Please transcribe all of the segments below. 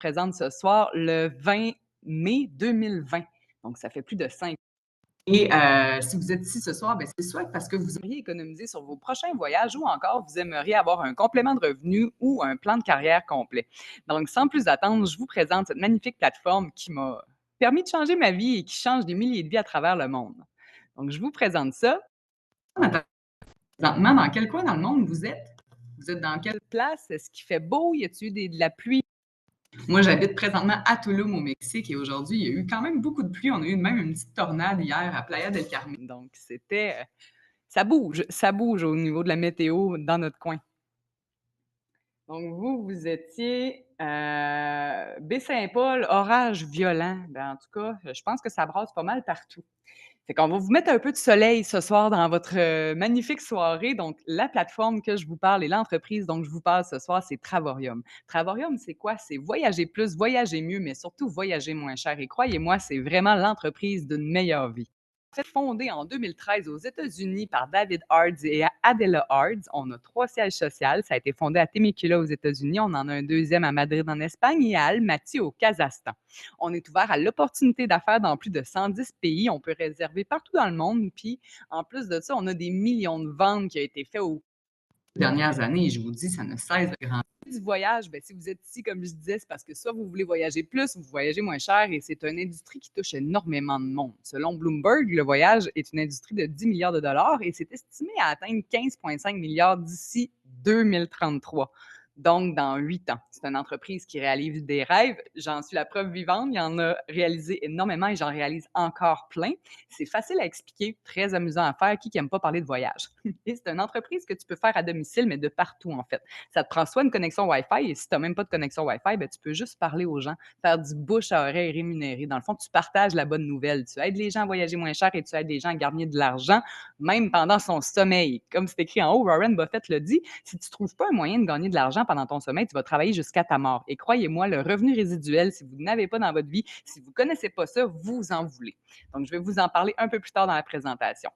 Présente ce soir le 20 mai 2020. Donc, ça fait plus de 5 ans. Et si vous êtes ici ce soir, ben, c'est soit parce que vous auriez économisé sur vos prochains voyages ou encore vous aimeriez avoir un complément de revenus ou un plan de carrière complet. Donc, sans plus attendre, je vous présente cette magnifique plateforme qui m'a permis de changer ma vie et qui change des milliers de vies à travers le monde. Donc, je vous présente ça. Présentement, dans quel coin dans le monde vous êtes? Vous êtes dans quelle place? Est-ce qu'il fait beau? Y a-t-il eu de la pluie? Moi, j'habite présentement à Tulum, au Mexique, et aujourd'hui, il y a eu quand même beaucoup de pluie. On a eu même une petite tornade hier à Playa del Carmen. Donc, ça bouge au niveau de la météo dans notre coin. Donc, vous étiez Baie-Saint-Paul, orage violent. Ben, en tout cas, je pense que ça brasse pas mal partout. Fait qu'on va vous mettre un peu de soleil ce soir dans votre magnifique soirée. Donc, la plateforme que je vous parle et l'entreprise dont je vous parle ce soir, c'est Travorium. Travorium, c'est quoi? C'est voyager plus, voyager mieux, mais surtout voyager moins cher. Et croyez-moi, c'est vraiment l'entreprise d'une meilleure vie. En fait, fondée en 2013 aux États-Unis par David Hards et Adela Hards, on a 3 sièges sociaux. Ça a été fondé à Temecula aux États-Unis. On en a un deuxième à Madrid en Espagne et à Almaty au Kazakhstan. On est ouvert à l'opportunité d'affaires dans plus de 110 pays. On peut réserver partout dans le monde. Puis, en plus de ça, on a des millions de ventes qui ont été faites aux dernières années. Et je vous dis, ça ne cesse de grandir. Du voyage, ben, si vous êtes ici, comme je disais, c'est parce que soit vous voulez voyager plus, vous voyagez moins cher et c'est une industrie qui touche énormément de monde. Selon Bloomberg, le voyage est une industrie de 10 milliards de dollars et c'est estimé à atteindre 15,5 milliards d'ici 2033. Donc, dans 8 ans. C'est une entreprise qui réalise des rêves. J'en suis la preuve vivante. Il y en a réalisé énormément et j'en réalise encore plein. C'est facile à expliquer, très amusant à faire. Qui n'aime pas parler de voyage? Et c'est une entreprise que tu peux faire à domicile, mais de partout, en fait. Ça te prend soit une connexion Wi-Fi, et si tu n'as même pas de connexion Wi-Fi, ben, tu peux juste parler aux gens, faire du bouche à oreille rémunéré. Dans le fond, tu partages la bonne nouvelle. Tu aides les gens à voyager moins cher et tu aides les gens à gagner de l'argent, même pendant son sommeil. Comme c'est écrit en haut, Warren Buffett le dit, si tu ne trouves pas un moyen de gagner de l'argent pendant ton sommeil, tu vas travailler jusqu'à ta mort. Et croyez-moi, le revenu résiduel, si vous n'avez pas dans votre vie, si vous ne connaissez pas ça, vous en voulez. Donc, je vais vous en parler un peu plus tard dans la présentation.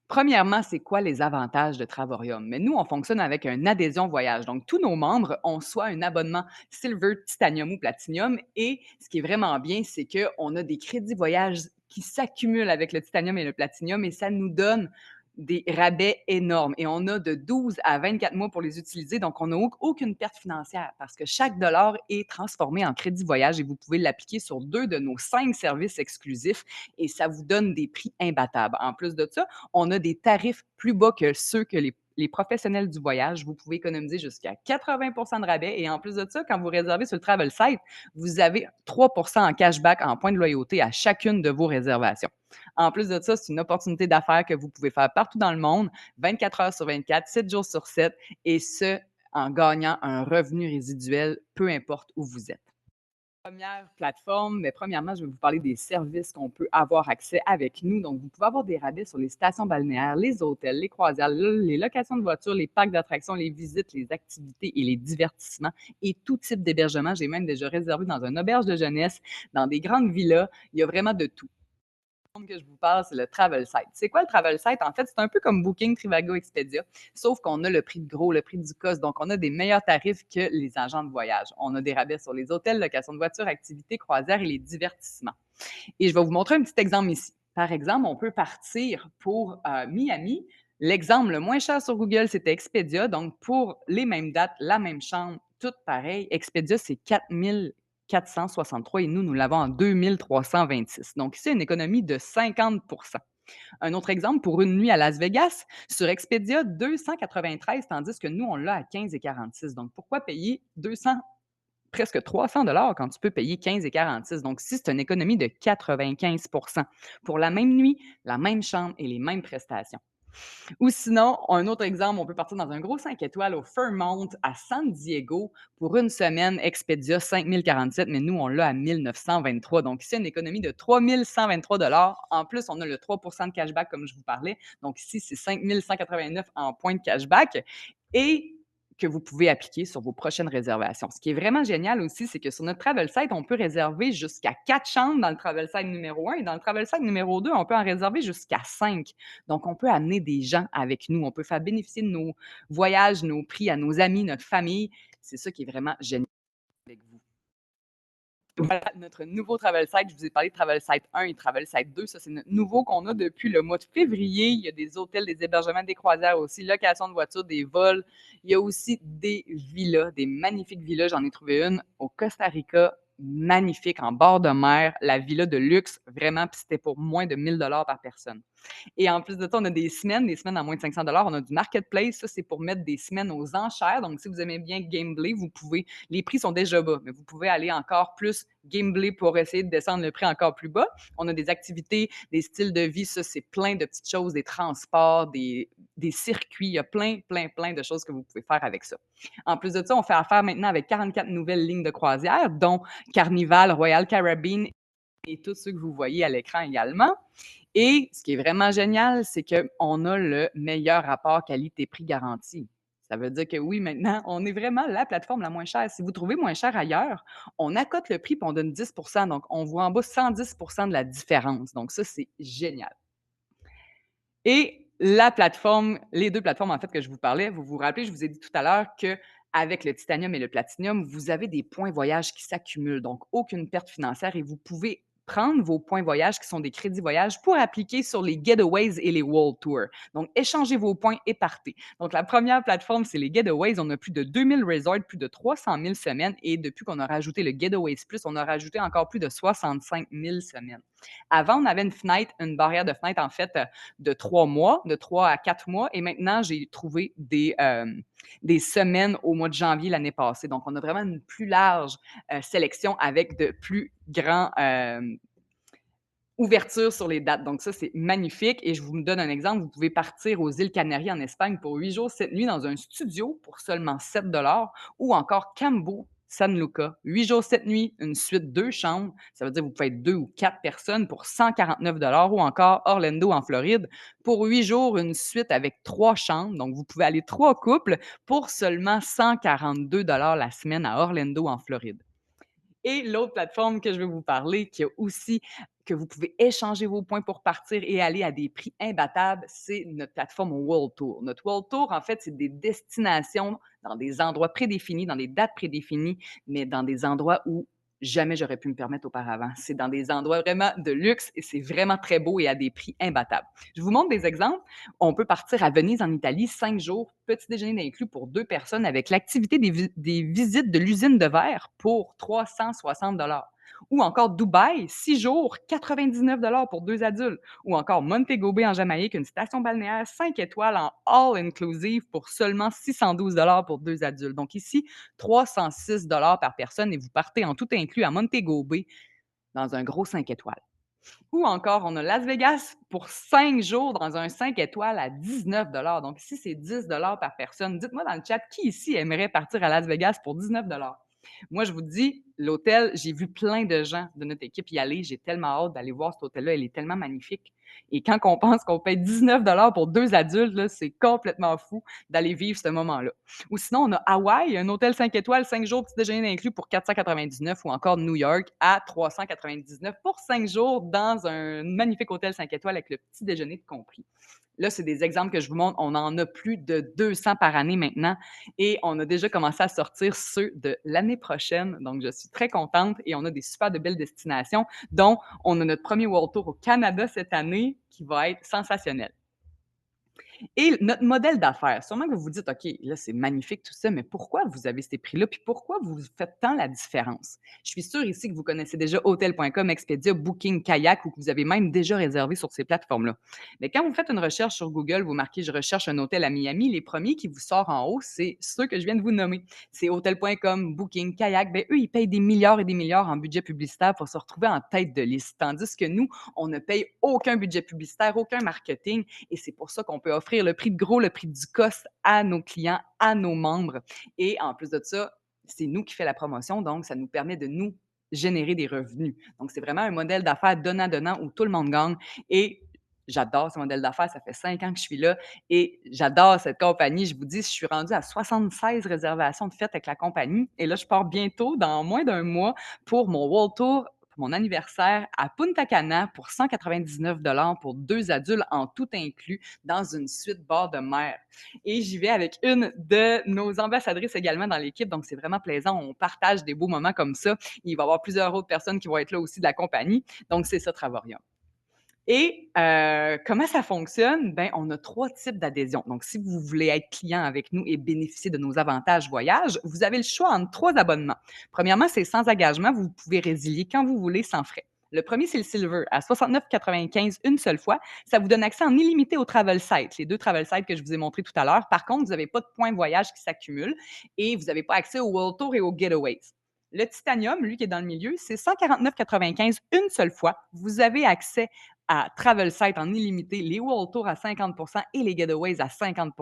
Premièrement, c'est quoi les avantages de Travorium? Mais nous, on fonctionne avec une adhésion voyage. Donc, tous nos membres ont soit un abonnement Silver, Titanium ou Platinum. Et ce qui est vraiment bien, c'est qu'on a des crédits voyage qui s'accumulent avec le Titanium et le Platinum et ça nous donne des rabais énormes. Et on a de 12 à 24 mois pour les utiliser. Donc, on n'a aucune perte financière parce que chaque dollar est transformé en crédit voyage et vous pouvez l'appliquer sur 2 de nos 5 services exclusifs et ça vous donne des prix imbattables. En plus de ça, on a des tarifs plus bas que ceux que les professionnels du voyage. Vous pouvez économiser jusqu'à 80 de rabais. Et en plus de ça, quand vous réservez sur le Travel Site, vous avez 3 en cashback en points de loyauté à chacune de vos réservations. En plus de ça, c'est une opportunité d'affaires que vous pouvez faire partout dans le monde, 24 heures sur 24, 7 jours sur 7, et ce, en gagnant un revenu résiduel, peu importe où vous êtes. Première plateforme, mais premièrement, je vais vous parler des services qu'on peut avoir accès avec nous. Donc, vous pouvez avoir des rabais sur les stations balnéaires, les hôtels, les croisières, les locations de voitures, les parcs d'attractions, les visites, les activités et les divertissements et tout type d'hébergement. J'ai même déjà réservé dans une auberge de jeunesse, dans des grandes villas. Il y a vraiment de tout que je vous parle, c'est le Travel Site. C'est quoi le Travel Site? En fait, c'est un peu comme Booking, Trivago, Expedia, sauf qu'on a le prix de gros, le prix du cost. Donc, on a des meilleurs tarifs que les agents de voyage. On a des rabais sur les hôtels, location de voitures, activités, croisières et les divertissements. Et je vais vous montrer un petit exemple ici. Par exemple, on peut partir pour Miami. L'exemple le moins cher sur Google, c'était Expedia. Donc, pour les mêmes dates, la même chambre, tout pareil. Expedia, c'est 4 463 et nous l'avons en 2326. Donc, ici, une économie de 50. Un autre exemple, pour une nuit à Las Vegas, sur Expedia, 293, tandis que nous, on l'a à 15,46. Donc, pourquoi payer 200, presque 300 quand tu peux payer 15,46? Donc, ici, c'est une économie de 95 pour la même nuit, la même chambre et les mêmes prestations. Ou sinon, un autre exemple, on peut partir dans un gros 5 étoiles au Fairmont à San Diego pour une semaine, Expedia 5047, mais nous, on l'a à 1923. Donc, ici, une économie de 3123. En plus, on a le 3 de cashback, comme je vous parlais. Donc, ici, c'est 5189 en points de cashback. Et que vous pouvez appliquer sur vos prochaines réservations. Ce qui est vraiment génial aussi, c'est que sur notre travel site, on peut réserver jusqu'à 4 chambres dans le travel site numéro 1 et dans le travel site numéro 2, on peut en réserver jusqu'à 5. Donc, on peut amener des gens avec nous. On peut faire bénéficier de nos voyages, nos prix à nos amis, notre famille. C'est ça qui est vraiment génial avec vous. Voilà notre nouveau travel site. Je vous ai parlé de travel site 1 et travel site 2. Ça, c'est notre nouveau qu'on a depuis le mois de février. Il y a des hôtels, des hébergements, des croisières aussi, location de voitures, des vols. Il y a aussi des villas, des magnifiques villas. J'en ai trouvé une au Costa Rica, magnifique, en bord de mer. La villa de luxe, vraiment, puis c'était pour moins de 1 000 $ par personne. Et en plus de ça, on a des semaines à moins de 500 $. On a du marketplace. Ça, c'est pour mettre des semaines aux enchères. Donc, si vous aimez bien gambler, vous pouvez. Les prix sont déjà bas, mais vous pouvez aller encore plus gambler pour essayer de descendre le prix encore plus bas. On a des activités, des styles de vie. Ça, c'est plein de petites choses, des transports, des circuits. Il y a plein, plein, plein de choses que vous pouvez faire avec ça. En plus de ça, on fait affaire maintenant avec 44 nouvelles lignes de croisière, dont Carnival, Royal Caribbean et tous ceux que vous voyez à l'écran également. Et ce qui est vraiment génial, c'est qu'on a le meilleur rapport qualité-prix garanti. Ça veut dire que oui, maintenant, on est vraiment la plateforme la moins chère. Si vous trouvez moins cher ailleurs, on accote le prix et on donne 10. Donc, on voit en bas 110 de la différence. Donc, ça, c'est génial. Et la plateforme, les 2 plateformes, en fait, que je vous parlais, vous vous rappelez, je vous ai dit tout à l'heure qu'avec le titanium et le platinum, vous avez des points voyage qui s'accumulent, donc aucune perte financière et vous pouvez prendre vos points voyage qui sont des crédits voyage pour appliquer sur les Getaways et les World Tours. Donc, échangez vos points et partez. Donc, la première plateforme, c'est les Getaways. On a plus de 2000 resorts, plus de 300 000 semaines et depuis qu'on a rajouté le Getaways Plus, on a rajouté encore plus de 65 000 semaines. Avant, on avait une fenêtre, une barrière de fenêtre, en fait, de 3 mois, de 3 à 4 mois. Et maintenant, j'ai trouvé des semaines au mois de janvier l'année passée. Donc, on a vraiment une plus large sélection avec de plus grands ouvertures sur les dates. Donc, ça, c'est magnifique. Et je vous donne un exemple. Vous pouvez partir aux îles Canaries en Espagne pour 8 jours, 7 nuits dans un studio pour seulement 7 ou encore Cambo, San Luca, 8 jours, 7 nuits, une suite 2 chambres. Ça veut dire que vous pouvez être 2 ou 4 personnes pour 149 ou encore Orlando en Floride pour 8 jours, une suite avec 3 chambres. Donc, vous pouvez aller 3 couples pour seulement 142 la semaine à Orlando en Floride. Et l'autre plateforme que je vais vous parler, qui a aussi que vous pouvez échanger vos points pour partir et aller à des prix imbattables, c'est notre plateforme World Tour. Notre World Tour, en fait, c'est des destinations dans des endroits prédéfinis, dans des dates prédéfinies, mais dans des endroits où jamais j'aurais pu me permettre auparavant. C'est dans des endroits vraiment de luxe et c'est vraiment très beau et à des prix imbattables. Je vous montre des exemples. On peut partir à Venise, en Italie, 5 jours, petit déjeuner inclus pour 2 personnes avec l'activité des visites de l'usine de verre pour 360 ou encore Dubaï, 6 jours, 99 pour 2 adultes. Ou encore Montego Bay en Jamaïque, une station balnéaire 5 étoiles en all-inclusive pour seulement 612 pour 2 adultes. Donc ici, 306 par personne et vous partez en tout inclus à Montego Bay dans un gros 5 étoiles. Ou encore, on a Las Vegas pour 5 jours dans un 5 étoiles à 19 Donc ici, c'est 10 par personne. Dites-moi dans le chat, qui ici aimerait partir à Las Vegas pour 19 Moi, je vous dis, l'hôtel, j'ai vu plein de gens de notre équipe y aller. J'ai tellement hâte d'aller voir cet hôtel-là. Il est tellement magnifique. Et quand on pense qu'on paye 19 pour 2 adultes, là, c'est complètement fou d'aller vivre ce moment-là. Ou sinon, on a Hawaï, un hôtel 5 étoiles, 5 jours, petit déjeuner inclus pour 499 ou encore New York à 399 pour 5 jours dans un magnifique hôtel 5 étoiles avec le petit déjeuner de compris. Là, c'est des exemples que je vous montre. On en a plus de 200 par année maintenant et on a déjà commencé à sortir ceux de l'année prochaine. Donc, je suis très contente et on a des super de belles destinations, dont on a notre premier World Tour au Canada cette année qui va être sensationnel. Et notre modèle d'affaires, sûrement que vous vous dites: «OK, là, c'est magnifique tout ça, mais pourquoi vous avez ces prix-là? Puis pourquoi vous faites tant la différence?» Je suis sûre ici que vous connaissez déjà Hotels.com, Expedia, Booking, Kayak ou que vous avez même déjà réservé sur ces plateformes-là. Mais quand vous faites une recherche sur Google, vous marquez: «Je recherche un hôtel à Miami», les premiers qui vous sortent en haut, c'est ceux que je viens de vous nommer. C'est Hotels.com, Booking, Kayak. Bien, eux, ils payent des milliards et des milliards en budget publicitaire pour se retrouver en tête de liste. Tandis que nous, on ne paye aucun budget publicitaire, aucun marketing et c'est pour ça qu'on peut offrir le prix de gros, le prix du cost à nos clients, à nos membres. Et en plus de ça, c'est nous qui fait la promotion, donc ça nous permet de nous générer des revenus. Donc, c'est vraiment un modèle d'affaires donnant-donnant où tout le monde gagne. Et j'adore ce modèle d'affaires. Ça fait 5 ans que je suis là et j'adore cette compagnie. Je vous dis, je suis rendue à 76 réservations de faites avec la compagnie. Et là, je pars bientôt, dans moins d'un mois, pour mon World Tour mon anniversaire à Punta Cana pour 199 pour 2 adultes en tout inclus dans une suite bord de mer. Et j'y vais avec une de nos ambassadrices également dans l'équipe, donc c'est vraiment plaisant. On partage des beaux moments comme ça. Il va y avoir plusieurs autres personnes qui vont être là aussi de la compagnie. Donc, c'est ça, Travorium. Et comment ça fonctionne? Ben, on a 3 types d'adhésion. Donc, si vous voulez être client avec nous et bénéficier de nos avantages voyage, vous avez le choix entre 3 abonnements. Premièrement, c'est sans engagement. Vous pouvez résilier quand vous voulez sans frais. Le premier, c'est le Silver, à 69,95 une seule fois. Ça vous donne accès en illimité aux travel sites, les 2 travel sites que je vous ai montrés tout à l'heure. Par contre, vous n'avez pas de points voyage qui s'accumulent et vous n'avez pas accès au World Tour et aux Getaways. Le Titanium, lui qui est dans le milieu, c'est 149,95 une seule fois. Vous avez accès à Travel Site en illimité, les World Tours à 50 et les Getaways à 50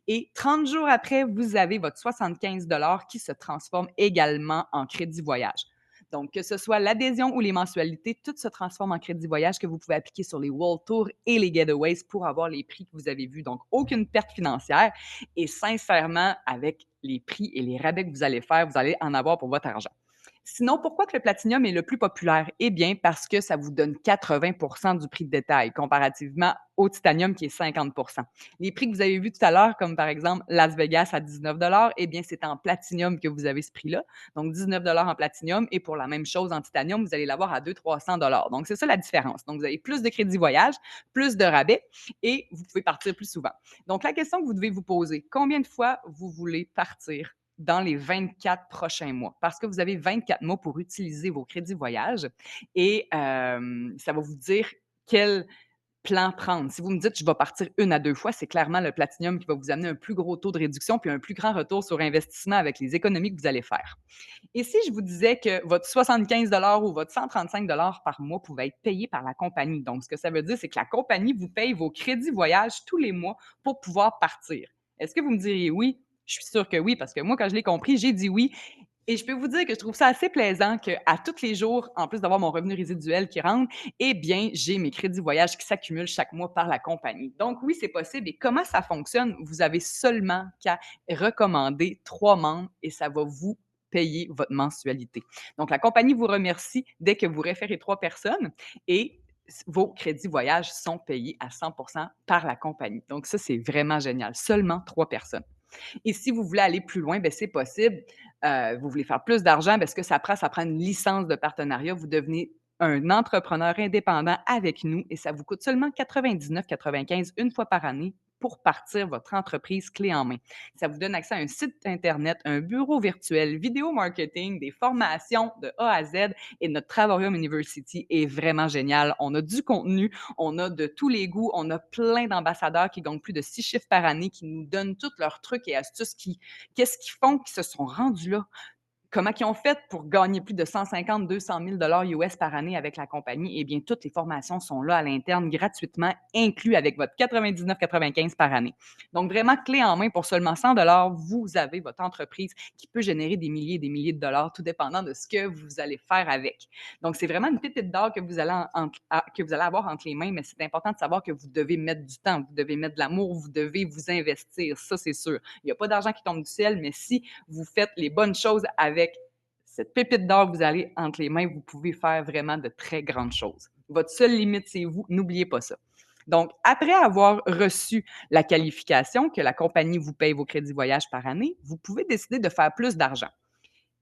et 30 jours après, vous avez votre 75 qui se transforme également en crédit voyage. Donc, que ce soit l'adhésion ou les mensualités, tout se transforme en crédit voyage que vous pouvez appliquer sur les World Tours et les Getaways pour avoir les prix que vous avez vus. Donc, aucune perte financière. Et sincèrement, avec les prix et les rabais que vous allez faire, vous allez en avoir pour votre argent. Sinon, pourquoi que le Platinum est le plus populaire? Eh bien, parce que ça vous donne 80 du prix de détail comparativement au Titanium qui est 50. Les prix que vous avez vus tout à l'heure, comme par exemple Las Vegas à 19 eh bien, c'est en Platinum que vous avez ce prix-là. Donc, 19 en Platinum et pour la même chose en Titanium, vous allez l'avoir à 200-300 Donc, c'est ça la différence. Donc, vous avez plus de crédit voyage, plus de rabais et vous pouvez partir plus souvent. Donc, la question que vous devez vous poser, combien de fois vous voulez partir dans les 24 prochains mois parce que vous avez 24 mois pour utiliser vos crédits voyage et ça va vous dire quel plan prendre. Si vous me dites: «Je vais partir 1 à 2 fois», c'est clairement le Platinum qui va vous amener un plus gros taux de réduction puis un plus grand retour sur investissement avec les économies que vous allez faire. Et si je vous disais que votre 75 ou votre 135 par mois pouvait être payé par la compagnie? Donc, ce que ça veut dire, c'est que la compagnie vous paye vos crédits voyage tous les mois pour pouvoir partir. Est-ce que vous me diriez oui? Je suis sûre que oui, parce que moi, quand je l'ai compris, j'ai dit oui. Et je peux vous dire que je trouve ça assez plaisant qu'à tous les jours, en plus d'avoir mon revenu résiduel qui rentre, eh bien, j'ai mes crédits voyage qui s'accumulent chaque mois par la compagnie. Donc oui, c'est possible. Et comment ça fonctionne? Vous avez seulement qu'à recommander 3 membres et ça va vous payer votre mensualité. Donc, la compagnie vous remercie dès que vous référez 3 personnes et vos crédits voyage sont payés à 100 par la compagnie. Donc, ça, c'est vraiment génial. Seulement 3 personnes. Et si vous voulez aller plus loin, ben c'est possible. Vous voulez faire plus d'argent, ben ce que ça prend une licence de partenariat. Vous devenez un entrepreneur indépendant avec nous et ça vous coûte seulement 99,95 une fois par année pour partir votre entreprise clé en main. Ça vous donne accès à un site Internet, un bureau virtuel, vidéo marketing, des formations de A à Z et notre Travarium University est vraiment génial. On a du contenu, on a de tous les goûts, on a plein d'ambassadeurs qui gagnent plus de 6 chiffres par année, qui nous donnent tous leurs trucs et astuces, qu'est-ce qu'ils font, qui se sont rendus là. Comment ils ont fait pour gagner plus de 150-200 000 US par année avec la compagnie? Eh bien, toutes les formations sont là à l'interne gratuitement, inclus avec votre 99,95 par année. Donc, vraiment, clé en main pour seulement 100 vous avez votre entreprise qui peut générer des milliers et des milliers de dollars, tout dépendant de ce que vous allez faire avec. Donc, c'est vraiment une pépite d'or que vous allez, que vous allez avoir entre les mains, mais c'est important de savoir que vous devez mettre du temps, vous devez mettre de l'amour, vous devez vous investir, ça, c'est sûr. Il n'y a pas d'argent qui tombe du ciel, mais si vous faites les bonnes choses avec cette pépite d'or que vous avez entre les mains, vous pouvez faire vraiment de très grandes choses. Votre seule limite, c'est vous. N'oubliez pas ça. Donc, après avoir reçu la qualification que la compagnie vous paye vos crédits voyage par année, vous pouvez décider de faire plus d'argent.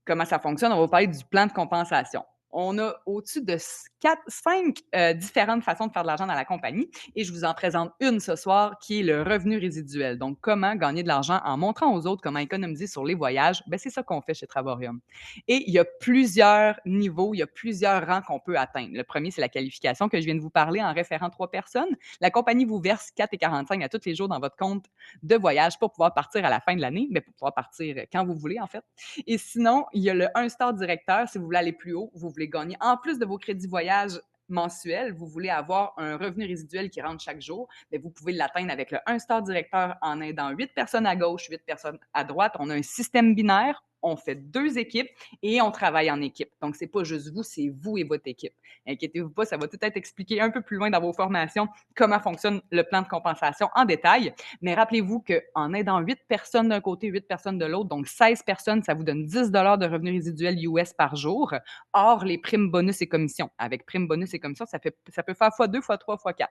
Comment ça fonctionne? On va parler du plan de compensation. On a au-dessus de 5 différentes façons de faire de l'argent dans la compagnie et je vous en présente une ce soir qui est le revenu résiduel. Donc, comment gagner de l'argent en montrant aux autres comment économiser sur les voyages? Ben, c'est ça qu'on fait chez Travarium. Et il y a plusieurs niveaux, il y a plusieurs rangs qu'on peut atteindre. Le premier, c'est la qualification que je viens de vous parler en référant 3 personnes. La compagnie vous verse 4,45 à tous les jours dans votre compte de voyage pour pouvoir partir à la fin de l'année, mais pour pouvoir partir quand vous voulez, en fait. Et sinon, il y a le 1 star directeur. Si vous voulez aller plus haut, vous voulez gagner, en plus de vos crédits voyage mensuels, vous voulez avoir un revenu résiduel qui rentre chaque jour, bien, vous pouvez l'atteindre avec le 1 star directeur en aidant 8 personnes à gauche, 8 personnes à droite. On a un système binaire. on fait 2 équipes et on travaille en équipe. Donc, c'est pas juste vous, c'est vous et votre équipe. Inquiétez-vous pas, ça va tout être expliqué un peu plus loin dans vos formations, comment fonctionne le plan de compensation en détail. Mais rappelez-vous qu'en aidant 8 personnes d'un côté, 8 personnes de l'autre, donc 16 personnes, ça vous donne 10 de revenus résiduels US par jour, hors les primes, bonus et commissions. Avec primes, bonus et commissions, ça peut faire fois 2, fois 3, fois 4.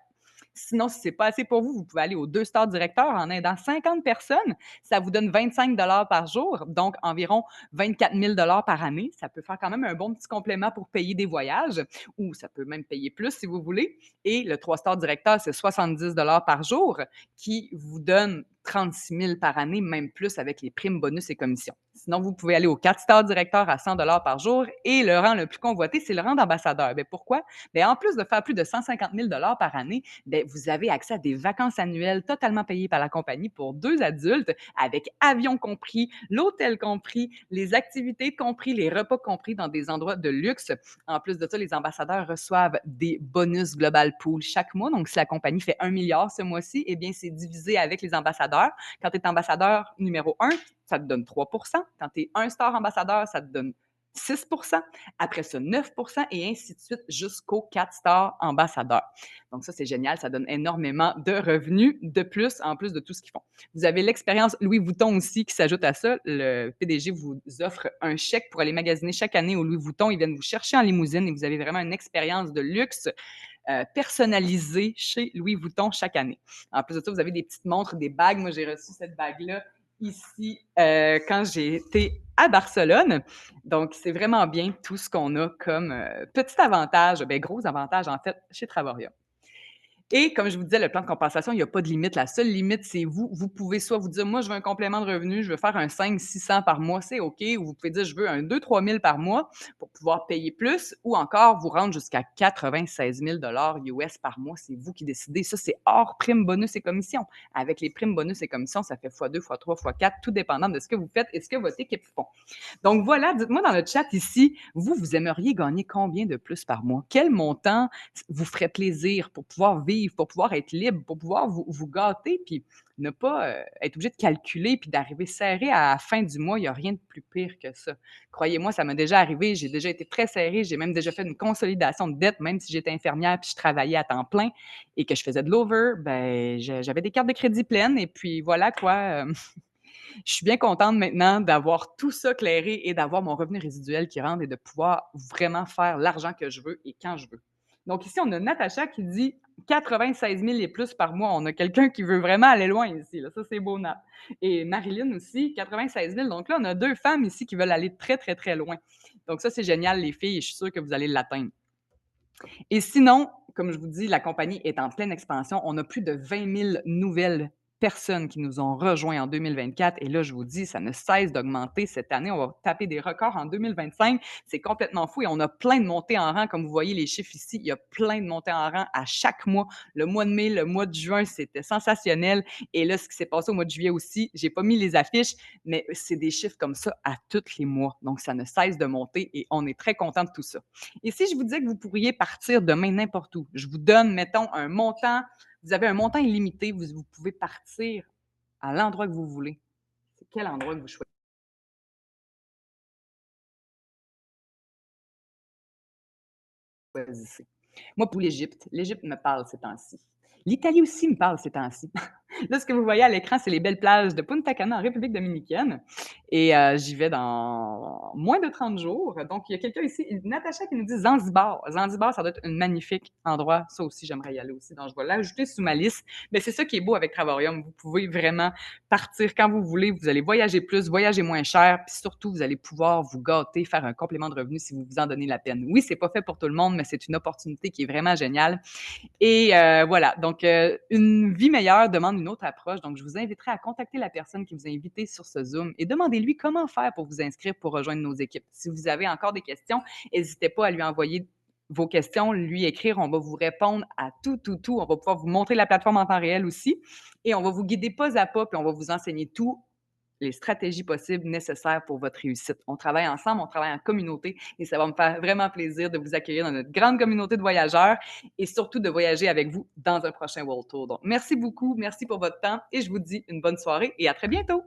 Sinon, si ce n'est pas assez pour vous, vous pouvez aller aux 2 stars directeurs en aidant 50 personnes. Ça vous donne 25 par jour, donc environ 24 000 par année. Ça peut faire quand même un bon petit complément pour payer des voyages ou ça peut même payer plus si vous voulez. Et le 3 stars directeur, c'est 70 par jour qui vous donne 36 000 par année, même plus avec les primes, bonus et commissions. Sinon, vous pouvez aller au 4 stars directeur à 100 par jour et le rang le plus convoité, c'est le rang d'ambassadeur. Bien, pourquoi? Bien, en plus de faire plus de 150 000 par année, bien, vous avez accès à des vacances annuelles totalement payées par la compagnie pour 2 adultes, avec avion compris, l'hôtel compris, les activités compris, les repas compris dans des endroits de luxe. En plus de ça, les ambassadeurs reçoivent des bonus Global Pool chaque mois. Donc, si la compagnie fait 1 milliard ce mois-ci, eh bien, c'est divisé avec les ambassadeurs. Quand tu es ambassadeur numéro 1, ça te donne 3. Quand tu es un star ambassadeur, ça te donne 6. Après ça, 9 et ainsi de suite jusqu'aux 4 stars ambassadeurs. Donc, ça, c'est génial. Ça donne énormément de revenus de plus, en plus de tout ce qu'ils font. Vous avez l'expérience Louis Vuitton aussi qui s'ajoute à ça. Le PDG vous offre un chèque pour aller magasiner chaque année au Louis Vuitton. Ils viennent vous chercher en limousine et vous avez vraiment une expérience de luxe personnalisée chez Louis Vuitton chaque année. En plus de ça, vous avez des petites montres, des bagues. Moi, j'ai reçu cette bague-là ici quand j'ai été à Barcelone. Donc, c'est vraiment bien tout ce qu'on a comme petit avantage, bien gros avantage en fait, chez Travaria. Et comme je vous disais, le plan de compensation, il n'y a pas de limite. La seule limite, c'est vous. Vous pouvez soit vous dire, moi, je veux un complément de revenu, je veux faire un 500-600 par mois, c'est OK. Ou vous pouvez dire, je veux un 2-3 000 par mois pour pouvoir payer plus. Ou encore, vous rendre jusqu'à 96 000 US par mois. C'est vous qui décidez. Ça, c'est hors prime, bonus et commission. Avec les primes, bonus et commissions, ça fait x2, x3, x4, tout dépendant de ce que vous faites et ce que votre équipe font. Donc voilà, dites-moi dans le chat ici, vous aimeriez gagner combien de plus par mois? Quel montant vous ferait plaisir pour pouvoir vivre, pour pouvoir être libre, pour pouvoir vous gâter, puis ne pas être obligé de calculer, puis d'arriver serré à la fin du mois? Il n'y a rien de plus pire que ça. Croyez-moi, ça m'est déjà arrivé, j'ai déjà été très serré, j'ai même déjà fait une consolidation de dette, même si j'étais infirmière puis je travaillais à temps plein et que je faisais de l'over, ben j'avais des cartes de crédit pleines et puis voilà quoi. Je suis bien contente maintenant d'avoir tout ça clairé et d'avoir mon revenu résiduel qui rentre et de pouvoir vraiment faire l'argent que je veux et quand je veux. Donc ici, on a Natacha qui dit 96 000 et plus par mois. On a quelqu'un qui veut vraiment aller loin ici. Là. Ça, c'est beau, Nat. Et Marilyn aussi, 96 000. Donc là, on a 2 femmes ici qui veulent aller très, très, très loin. Donc ça, c'est génial, les filles, et je suis sûre que vous allez l'atteindre. Et sinon, comme je vous dis, la compagnie est en pleine expansion. On a plus de 20 000 nouvelles personnes qui nous ont rejoints en 2024. Et là, je vous dis, ça ne cesse d'augmenter cette année. On va taper des records en 2025. C'est complètement fou et on a plein de montées en rang. Comme vous voyez les chiffres ici, il y a plein de montées en rang à chaque mois. Le mois de mai, le mois de juin, c'était sensationnel. Et là, ce qui s'est passé au mois de juillet aussi, j'ai pas mis les affiches, mais c'est des chiffres comme ça à tous les mois. Donc, ça ne cesse de monter et on est très content de tout ça. Et si je vous disais que vous pourriez partir demain n'importe où, je vous donne, mettons, un montant, vous avez un montant illimité, vous pouvez partir à l'endroit que vous voulez. C'est quel endroit que vous choisissez? Moi, pour l'Égypte, l'Égypte me parle ces temps-ci. L'Italie aussi me parle ces temps-ci. Là, ce que vous voyez à l'écran, c'est les belles plages de Punta Cana en République dominicaine. Et j'y vais dans moins de 30 jours. Donc, il y a quelqu'un ici, Natacha, qui nous dit Zanzibar. Zanzibar, ça doit être un magnifique endroit. Ça aussi, j'aimerais y aller aussi. Donc, je vais l'ajouter sous ma liste. Mais c'est ça qui est beau avec Travorium. Vous pouvez vraiment partir quand vous voulez. Vous allez voyager plus, voyager moins cher. Puis surtout, vous allez pouvoir vous gâter, faire un complément de revenu si vous vous en donnez la peine. Oui, c'est pas fait pour tout le monde, mais c'est une opportunité qui est vraiment géniale. Et voilà, donc une vie meilleure demande une autre approche. Donc, je vous inviterai à contacter la personne qui vous a invité sur ce Zoom et demandez-lui comment faire pour vous inscrire pour rejoindre nos équipes. Si vous avez encore des questions, n'hésitez pas à lui envoyer vos questions, lui écrire. On va vous répondre à tout, tout, tout. On va pouvoir vous montrer la plateforme en temps réel aussi et on va vous guider pas à pas, puis on va vous enseigner tout les stratégies possibles nécessaires pour votre réussite. On travaille ensemble, on travaille en communauté et ça va me faire vraiment plaisir de vous accueillir dans notre grande communauté de voyageurs et surtout de voyager avec vous dans un prochain World Tour. Donc, merci beaucoup, merci pour votre temps et je vous dis une bonne soirée et à très bientôt.